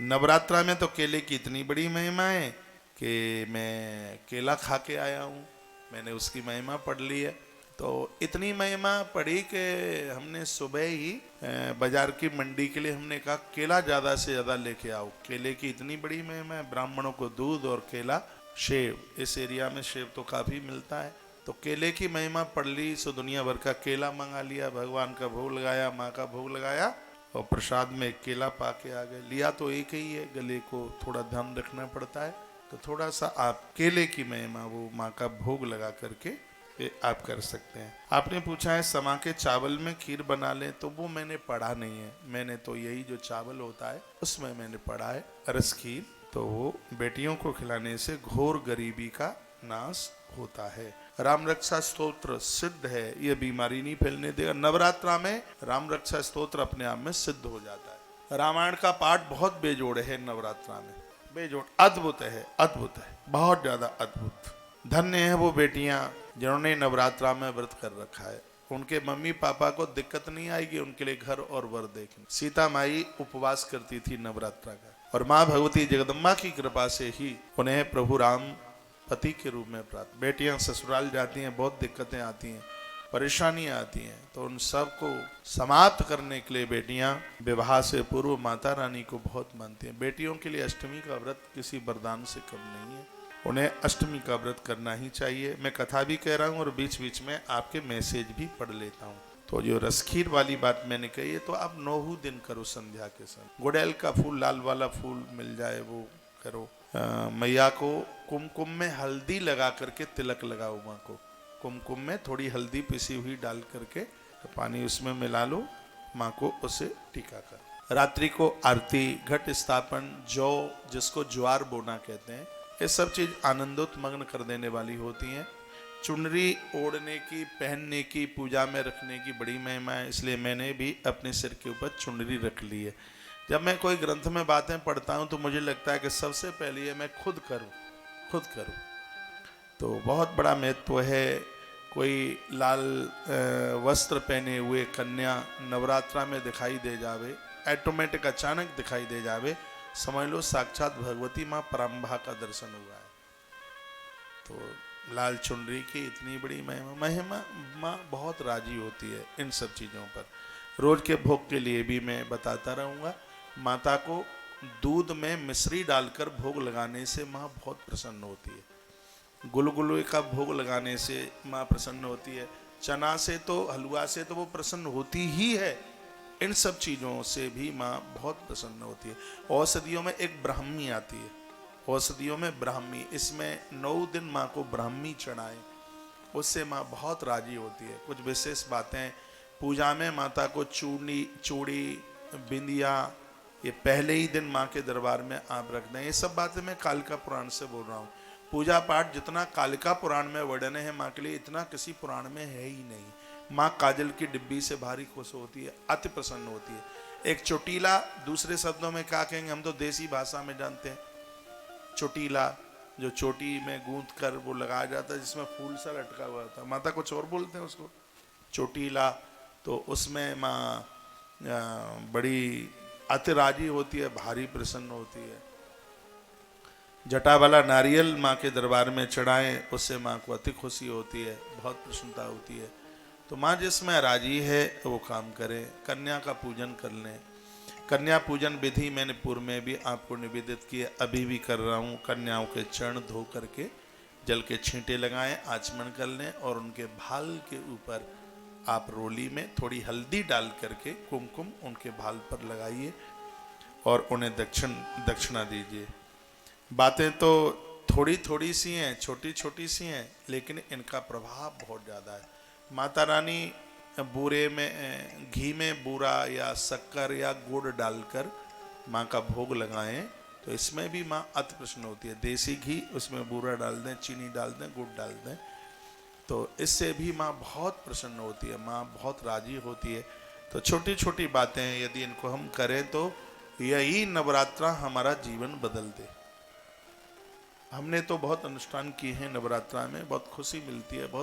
नवरात्रा में तो केले की इतनी बड़ी महिमा है कि मैं केला खा के आया हूँ, मैंने उसकी महिमा पढ़ ली है। तो इतनी महिमा पढ़ी कि हमने सुबह ही बाजार की मंडी के लिए हमने कहा केला ज़्यादा से ज़्यादा लेके आओ। केले की इतनी बड़ी महिमा है, ब्राह्मणों को दूध और केला, सेब, इस एरिया में सेब तो काफ़ी मिलता है। तो केले की महिमा पढ़ ली, सो दुनिया भर का केला मंगा लिया, भगवान का भोग लगाया, माँ का भोग लगाया और प्रसाद में एक केला पा के आ गए। लिया तो एक ही है, गले को थोड़ा ध्यान रखना पड़ता है, तो थोड़ा सा आप केले की महिमा वो माँ का भोग लगा करके ये आप कर सकते हैं। आपने पूछा है समा के चावल में खीर बना लें, तो वो मैंने पढ़ा नहीं है। मैंने तो यही जो चावल होता है उसमें मैंने पढ़ा है रस खीर, तो वो बेटियों को खिलाने से घोर गरीबी का नाश होता है। राम रक्षा स्तोत्र सिद्ध है, ये बीमारी नहीं फैलने देगा। नवरात्रा में राम रक्षा स्तोत्र अपने आप में सिद्ध हो जाता है। रामायण का पाठ बहुत बेजोड़ है नवरात्रा में, बेजोड़, अद्भुत है, अद्भुत है, बहुत ज्यादा अद्भुत। धन्य है वो बेटियां जिन्होंने नवरात्रा में व्रत कर रखा है, उनके मम्मी पापा को दिक्कत नहीं आएगी उनके लिए घर और वर देखें। सीता माई उपवास करती थी नवरात्रा का, और माँ भगवती जगदम्बा की कृपा से ही उन्हें प्रभु राम पति के रूप में प्राप्त। बेटियां ससुराल जाती हैं, बहुत दिक्कतें आती हैं, परेशानियां आती हैं, तो उन सब को समाप्त करने के लिए बेटियां विवाह से पूर्व माता रानी को बहुत मानती हैं। बेटियों के लिए अष्टमी का व्रत किसी वरदान से कम नहीं है, उन्हें अष्टमी का व्रत करना ही चाहिए। मैं कथा भी कह रहा हूँ और बीच बीच में आपके मैसेज भी पढ़ लेता हूँ। तो जो रसखीर वाली बात मैंने कही है, तो आप 9 दिन करो संध्या के समय। गुड़ैल का फूल, लाल वाला फूल मिल जाए वो करो। मैया को कुमकुम में हल्दी लगा करके तिलक लगाओ माँ को। कुमकुम में थोड़ी हल्दी पिसी हुई डाल करके पानी उसमें मिला लो, माँ को उसे टीका कर। रात्रि को आरती, घट स्थापन, जौ जिसको ज्वार बोना कहते हैं, ये सब चीज आनंदोत्मग्न कर देने वाली होती हैं। चुनरी ओढ़ने की, पहनने की, पूजा में रखने की बड़ी महिमा है, इसलिए मैंने भी अपने सिर के ऊपर चुनरी रख ली है। जब मैं कोई ग्रंथ में बातें पढ़ता हूँ तो मुझे लगता है कि सबसे पहले ये मैं खुद करूँ, तो बहुत बड़ा महत्व है। कोई लाल वस्त्र पहने हुए कन्या नवरात्रा में दिखाई दे जावे, ऑटोमेटिक अचानक दिखाई दे जावे, समझ लो साक्षात भगवती माँ पराम्भा का दर्शन हुआ है। तो लाल चुनरी की इतनी बड़ी महिमा माँ बहुत राजी होती है इन सब चीज़ों पर। रोज के भोग के लिए भी मैं बताता रहूँगा। माता को दूध में मिश्री डालकर भोग लगाने से माँ बहुत प्रसन्न होती है। गुलगुले का भोग लगाने से माँ प्रसन्न होती है। चना से तो, हलवा से तो वो प्रसन्न होती ही है, इन सब चीज़ों से भी माँ बहुत प्रसन्न होती है। औषधियों में एक ब्राह्मी आती है, औषधियों में ब्राह्मी, इसमें 9 दिन माँ को ब्राह्मी चढ़ाएं, उससे माँ बहुत राजी होती है। कुछ विशेष बातें पूजा में माता को चूड़ी, बिंदिया, ये पहले ही दिन माँ के दरबार में आप रख दें। ये सब बातें मैं कालिका पुराण से बोल रहा हूँ। पूजा पाठ जितना कालिका पुराण में वर्णन है माँ के लिए, इतना किसी पुराण में है ही नहीं। माँ काजल की डिब्बी से भारी खुश होती है, अति प्रसन्न होती है। एक चोटीला, दूसरे शब्दों में क्या कहेंगे, हम तो देसी भाषा में जानते हैं, चोटीला जो चोटी में गूंथ कर वो लगाया जाता है, जिसमें फूल सा लटका हुआ था, माता कुछ और बोलते हैं उसको, चोटीला। तो उसमें माँ बड़ी अति राजी होती है, भारी प्रसन्न होती है। जटा वाला नारियल माँ के दरबार में चढ़ाएं, उससे माँ को अति खुशी होती है, बहुत प्रसन्नता होती है। तो माँ जिसमें राजी है वो काम करें। कन्या का पूजन कर लें। कन्या पूजन विधि मैंने पूर्व में भी आपको निवेदित की है, अभी भी कर रहा हूँ। कन्याओं के चरण धो करके जल के छींटे लगाएं, आचमन कर लें, और उनके भाल के ऊपर आप रोली में थोड़ी हल्दी डाल करके कुमकुम उनके भाल पर लगाइए और उन्हें दक्षिणा दीजिए। बातें तो थोड़ी थोड़ी सी हैं, छोटी छोटी सी हैं, लेकिन इनका प्रभाव बहुत ज़्यादा है। माता रानी बूरे में, घी में बूरा या शक्कर या गुड़ डालकर माँ का भोग लगाएं, तो इसमें भी माँ अति प्रसन्न होती है। देसी घी, उसमें बूरा डाल दें, चीनी डाल दें, गुड़ डाल दें, तो इससे भी माँ बहुत प्रसन्न होती है, माँ बहुत राजी होती है। तो छोटी छोटी बातें यदि इनको हम करें तो यही नवरात्रा हमारा जीवन बदल दे। हमने तो बहुत अनुष्ठान किए हैं नवरात्रा में, बहुत खुशी मिलती है, बहुत